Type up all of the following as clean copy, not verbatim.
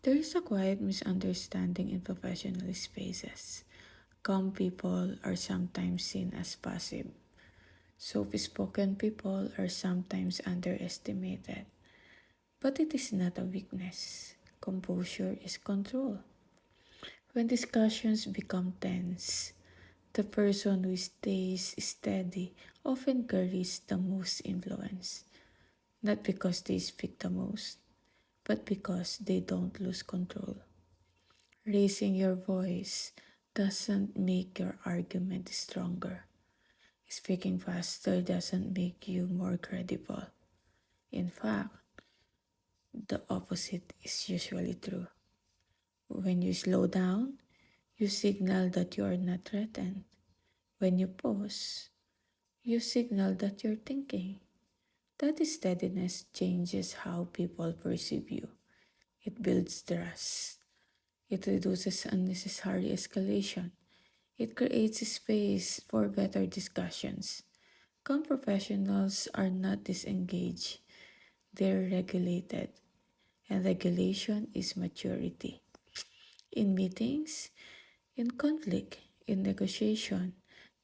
There is a quiet misunderstanding in professional spaces. Calm people are sometimes seen as passive. Soft spoken people are sometimes underestimated. But it is not a weakness. Composure is control. When discussions become tense, the person who stays steady often carries the most influence. Not because they speak the most, but because they don't lose control. Raising your voice doesn't make your argument stronger. Speaking faster doesn't make you more credible. In fact, the opposite is usually true. When you slow down, you signal that you are not threatened. When you pause, you signal that you're thinking. That steadiness changes how people perceive you. It builds trust. It reduces unnecessary escalation. It creates space for better discussions. Calm professionals are not disengaged, they're regulated, and regulation is maturity. In meetings, in conflict, in negotiation,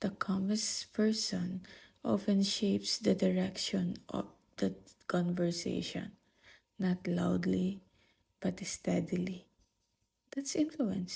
the calmest person often shapes the direction of the conversation, not loudly, but steadily. That's influence.